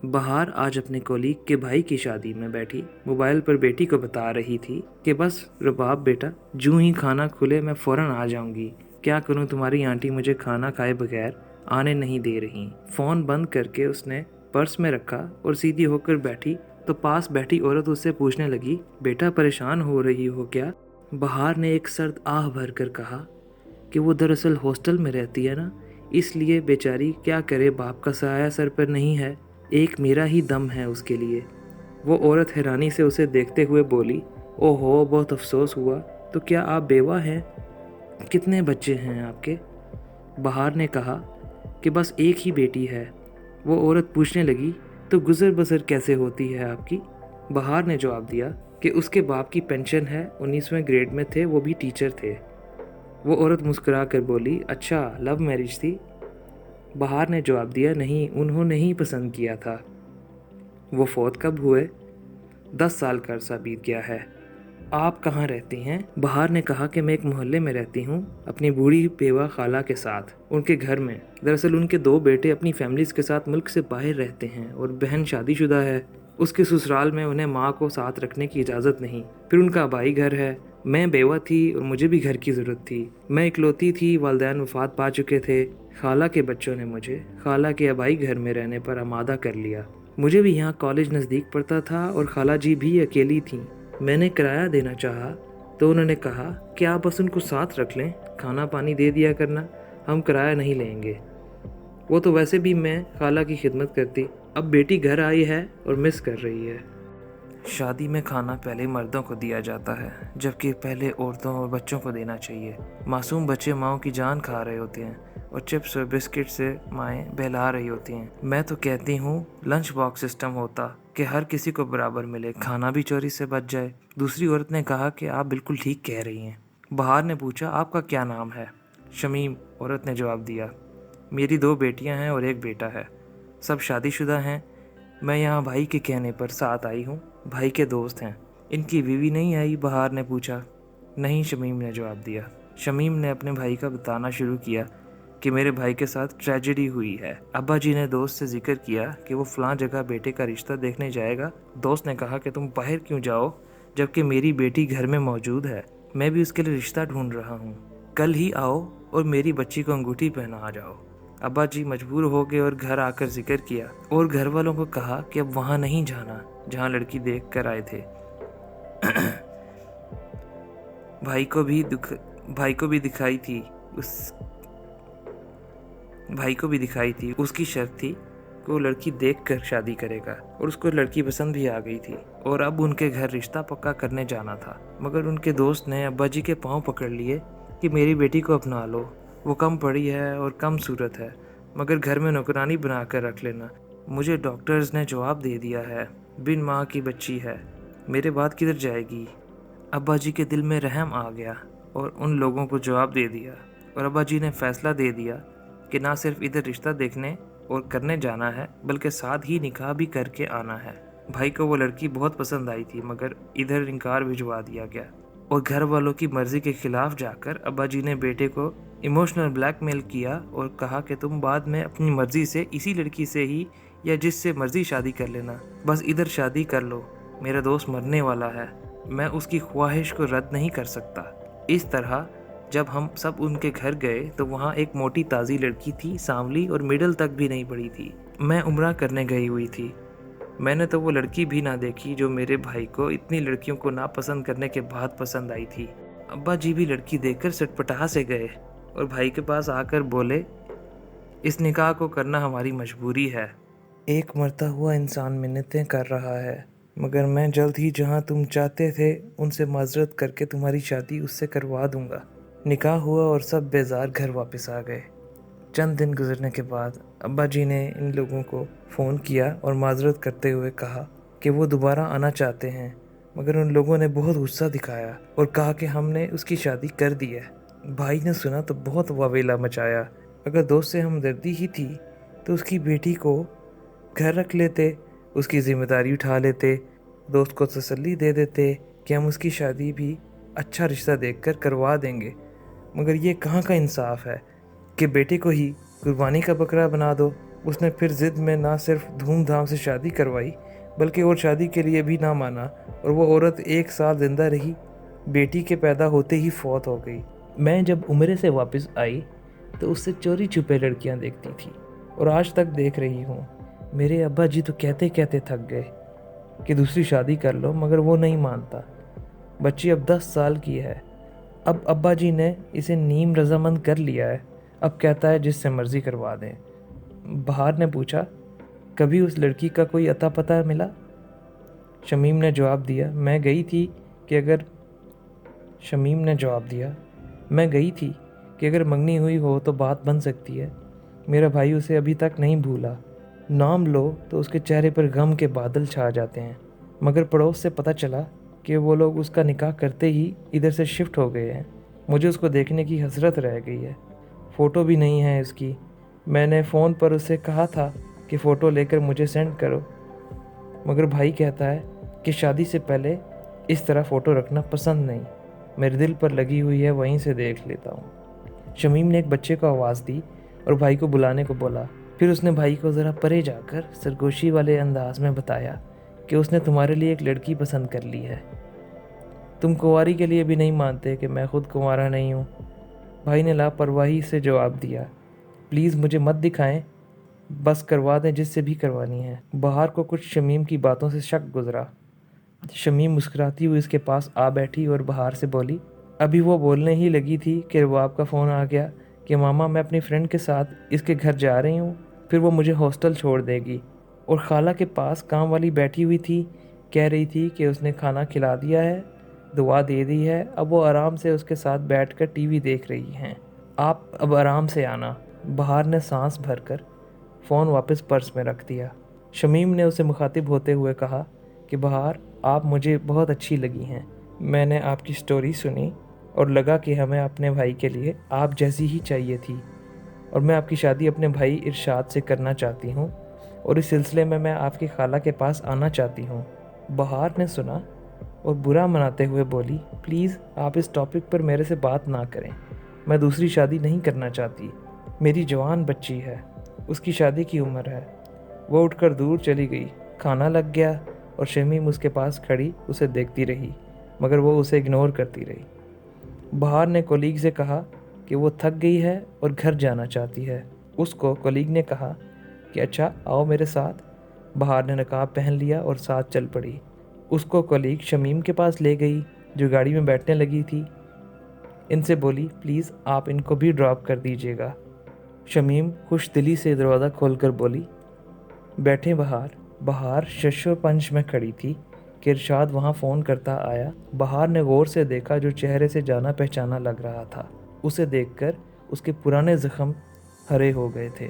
बहार आज अपने कोलीग के भाई की शादी में बैठी मोबाइल पर बेटी को बता रही थी कि बस रुबाब बेटा, जूं ही खाना खुले मैं फ़ौरन आ जाऊंगी। क्या करूं, तुम्हारी आंटी मुझे खाना खाए बगैर आने नहीं दे रही। फ़ोन बंद करके उसने पर्स में रखा और सीधी होकर बैठी तो पास बैठी औरत उससे पूछने लगी, बेटा परेशान हो रही हो क्या? बहार ने एक सर्द आह भर कर कहा कि वो दरअसल हॉस्टल में रहती है ना, इसलिए बेचारी क्या करे, बाप का साया सर पर नहीं है, एक मेरा ही दम है उसके लिए। वो औरत हैरानी से उसे देखते हुए बोली, ओहो बहुत अफसोस हुआ। तो क्या आप बेवा हैं? कितने बच्चे हैं आपके? बहार ने कहा कि बस एक ही बेटी है। वो औरत पूछने लगी, तो गुजर बसर कैसे होती है आपकी? बहार ने जवाब दिया कि उसके बाप की पेंशन है, 19वें ग्रेड में थे, वो भी टीचर थे। वो औरत मुस्कुरा कर बोली, अच्छा लव मैरिज थी? बहार ने जवाब दिया, नहीं, उन्होंने ही पसंद किया था। वो फौत कब हुए? 10 साल का अरसा बीत गया है। आप कहाँ रहती हैं? बहार ने कहा कि मैं एक मोहल्ले में रहती हूँ अपनी बूढ़ी बेवा खाला के साथ, उनके घर में। दरअसल उनके 2 बेटे अपनी फैमिलीज के साथ मुल्क से बाहर रहते हैं और बहन शादीशुदा है। उसके ससुराल में उन्हें माँ को साथ रखने की इजाज़त नहीं। फिर उनका भाई घर है। मैं बेवा थी और मुझे भी घर की ज़रूरत थी। मैं इकलौती थी, वालिदैन वफात पा चुके थे। खाला के बच्चों ने मुझे खाला के आबाई घर में रहने पर आमादा कर लिया। मुझे भी यहाँ कॉलेज नज़दीक पड़ता था और खाला जी भी अकेली थीं। मैंने किराया देना चाहा तो उन्होंने कहा कि आप बस उनको साथ रख लें, खाना पानी दे दिया करना, हम किराया नहीं लेंगे। वो तो वैसे भी मैं खाला की खिदमत करती। अब बेटी घर आई है और मिस कर रही है। शादी में खाना पहले मर्दों को दिया जाता है, जबकि पहले औरतों और बच्चों को देना चाहिए। मासूम बच्चे माओं की जान खा रहे होते हैं और चिप्स और बिस्किट से माएँ बहला रही होती हैं। मैं तो कहती हूँ लंच बॉक्स सिस्टम होता कि हर किसी को बराबर मिले, खाना भी चोरी से बच जाए। दूसरी औरत ने कहा कि आप बिल्कुल ठीक कह रही हैं। बहार ने पूछा, आपका क्या नाम है? शमीम, औरत ने जवाब दिया। मेरी 2 बेटियां हैं और एक बेटा है, सब शादीशुदा हैं। मैं यहाँ भाई के कहने पर साथ आई हूँ, भाई के दोस्त हैं। इनकी बीवी नहीं आई? बहार ने पूछा। नहीं, शमीम ने जवाब दिया। शमीम ने अपने भाई का बताना शुरू किया कि मेरे भाई के साथ ट्रेजेडी हुई है। अब्बा जी ने दोस्त से जिक्र किया कि वो फलां जगह बेटे का रिश्ता देखने जाएगा। दोस्त ने कहा कि तुम बाहर क्यों जाओ जबकि मेरी बेटी घर में मौजूद है, मैं भी उसके लिए रिश्ता ढूंढ रहा हूँ। कल ही आओ और मेरी बच्ची को अंगूठी पहना आ जाओ। अब्बा जी मजबूर हो गए और घर आकर जिक्र किया और घर वालों को कहा कि अब वहाँ नहीं जाना जहाँ लड़की देख कर आए थे। भाई को भी दिखाई थी उसकी शर्त थी कि वो लड़की देखकर शादी करेगा और उसको लड़की पसंद भी आ गई थी और अब उनके घर रिश्ता पक्का करने जाना था। मगर उनके दोस्त ने अब्बा जी के पांव पकड़ लिए कि मेरी बेटी को अपना लो, वो कम पढ़ी है और कम सूरत है, मगर घर में नौकरानी बना कर रख लेना। मुझे डॉक्टर्स ने जवाब दे दिया है, बिन माँ की बच्ची है, मेरे बाद किधर जाएगी। अब्बा जी के दिल में रहम आ गया और उन लोगों को जवाब दे दिया और अब्बा जी ने फैसला दे दिया कि ना सिर्फ इधर रिश्ता देखने और करने जाना है बल्कि साथ ही निकाह भी करके आना है। भाई को वो लड़की बहुत पसंद आई थी मगर इधर इनकार भिजवा दिया गया और घर वालों की मर्जी के खिलाफ जाकर अब्बा जी ने बेटे को इमोशनल ब्लैकमेल किया और कहा कि तुम बाद में अपनी मर्जी से इसी लड़की से ही या जिससे मर्जी शादी कर लेना, बस इधर शादी कर लो, मेरा दोस्त मरने वाला है, मैं उसकी ख्वाहिश को रद्द नहीं कर सकता। इस तरह जब हम सब उनके घर गए तो वहाँ एक मोटी ताज़ी लड़की थी, सांवली और मिडल तक भी नहीं पड़ी थी। मैं उम्रा करने गई हुई थी। मैंने तो वो लड़की भी ना देखी जो मेरे भाई को इतनी लड़कियों को नापसंद करने के बाद पसंद आई थी। अब्बा जी भी लड़की देखकर सटपटा से गए और भाई के पास आकर बोले, इस निकाह को करना हमारी मजबूरी है। एक मरता हुआ इंसान मिन्नतें कर रहा है, मगर मैं जल्द ही जहाँ तुम चाहते थे उनसे माजरत करके तुम्हारी शादी उससे करवा दूंगा। निकाह हुआ और सब बेजार घर वापस आ गए। चंद दिन गुजरने के बाद अब्बा जी ने इन लोगों को फ़ोन किया और माजरत करते हुए कहा कि वो दोबारा आना चाहते हैं, मगर उन लोगों ने बहुत गुस्सा दिखाया और कहा कि हमने उसकी शादी कर दी है। भाई ने सुना तो बहुत वावेला मचाया। अगर दोस्त से हमदर्दी ही थी तो उसकी बेटी को घर रख लेते, उसकी जिम्मेदारी उठा लेते, दोस्त को तसल्ली दे देते कि हम उसकी शादी भी अच्छा रिश्ता देखकर करवा देंगे। मगर ये कहाँ का इंसाफ है कि बेटे को ही कुर्बानी का बकरा बना दो। اس نے پھر ضد میں نہ صرف دھوم دھام سے شادی کروائی بلکہ اور شادی کے لیے بھی نہ مانا، اور وہ عورت 1 سال زندہ رہی، بیٹی کے پیدا ہوتے ہی فوت ہو گئی۔ میں جب عمرے سے واپس آئی تو اس سے چوری چھپے لڑکیاں دیکھتی تھی اور آج تک دیکھ رہی ہوں۔ میرے ابا جی تو کہتے کہتے تھک گئے کہ دوسری شادی کر لو، مگر وہ نہیں مانتا۔ بچی اب 10 سال کی ہے۔ اب ابا جی نے اسے نیم رضامند کر لیا ہے، اب کہتا ہے جس سے مرضی کروا دیں۔ بہار نے پوچھا، کبھی اس لڑکی کا کوئی اتا پتہ ملا؟ شمیم نے جواب دیا، میں گئی تھی کہ اگر منگنی ہوئی ہو تو بات بن سکتی ہے۔ میرا بھائی اسے ابھی تک نہیں بھولا۔ نام لو تو اس کے چہرے پر غم کے بادل چھا جاتے ہیں، مگر پڑوس سے پتہ چلا کہ وہ لوگ اس کا نکاح کرتے ہی ادھر سے شفٹ ہو گئے ہیں۔ مجھے اس کو دیکھنے کی حسرت رہ گئی ہے۔ فوٹو بھی نہیں ہے اس کی۔ میں نے فون پر اس سے کہا تھا کہ فوٹو لے کر مجھے سینڈ کرو، مگر بھائی کہتا ہے کہ شادی سے پہلے اس طرح فوٹو رکھنا پسند نہیں۔ میرے دل پر لگی ہوئی ہے، وہیں سے دیکھ لیتا ہوں۔ شمیم نے ایک بچے کو آواز دی اور بھائی کو بلانے کو بولا۔ پھر اس نے بھائی کو ذرا پرے جا کر سرگوشی والے انداز میں بتایا کہ اس نے تمہارے لیے ایک لڑکی پسند کر لی ہے۔ تم کنواری کے لیے بھی نہیں مانتے کہ میں خود کنوارا نہیں ہوں۔ بھائی نے لاپرواہی سے جواب دیا، پلیز مجھے مت دکھائیں، بس کروا دیں جس سے بھی کروانی ہے۔ بہار کو کچھ شمیم کی باتوں سے شک گزرا۔ شمیم مسکراتی ہوئی اس کے پاس آ بیٹھی اور بہار سے بولی، ابھی وہ بولنے ہی لگی تھی کہ رباب کا فون آ گیا کہ ماما میں اپنی فرینڈ کے ساتھ اس کے گھر جا رہی ہوں، پھر وہ مجھے ہاسٹل چھوڑ دے گی، اور خالہ کے پاس کام والی بیٹھی ہوئی تھی، کہہ رہی تھی کہ اس نے کھانا کھلا دیا ہے، دعا دے دی ہے، اب وہ آرام سے اس کے ساتھ بیٹھ کر ٹی وی دیکھ رہی ہیں، آپ اب آرام سے آنا۔ بہار نے سانس بھر کر فون واپس پرس میں رکھ دیا۔ شمیم نے اسے مخاطب ہوتے ہوئے کہا کہ بہار، آپ مجھے بہت اچھی لگی ہیں۔ میں نے آپ کی سٹوری سنی اور لگا کہ ہمیں اپنے بھائی کے لیے آپ جیسی ہی چاہیے تھی، اور میں آپ کی شادی اپنے بھائی ارشاد سے کرنا چاہتی ہوں، اور اس سلسلے میں آپ کی خالہ کے پاس آنا چاہتی ہوں۔ بہار نے سنا اور برا مناتے ہوئے بولی، پلیز آپ اس ٹاپک پر میرے سے بات نہ کریں، میں دوسری شادی نہیں کرنا چاہتی، میری جوان بچی ہے، اس کی شادی کی عمر ہے۔ وہ اٹھ کر دور چلی گئی۔ کھانا لگ گیا اور شمیم اس کے پاس کھڑی اسے دیکھتی رہی، مگر وہ اسے اگنور کرتی رہی۔ بہار نے کولیگ سے کہا کہ وہ تھک گئی ہے اور گھر جانا چاہتی ہے۔ اس کو کولیگ نے کہا کہ اچھا آؤ میرے ساتھ۔ بہار نے نقاب پہن لیا اور ساتھ چل پڑی۔ اس کو کولیگ شمیم کے پاس لے گئی جو گاڑی میں بیٹھنے لگی تھی۔ ان سے بولی، پلیز آپ ان کو بھی ڈراپ کر دیجیے گا۔ شمیم خوش دلی سے دروازہ کھول کر بولی، بیٹھیں بہار۔ بہار ششو پنج میں کھڑی تھی کہ ارشاد وہاں فون کرتا آیا۔ بہار نے غور سے دیکھا جو چہرے سے جانا پہچانا لگ رہا تھا۔ اسے دیکھ کر اس کے پرانے زخم ہرے ہو گئے تھے۔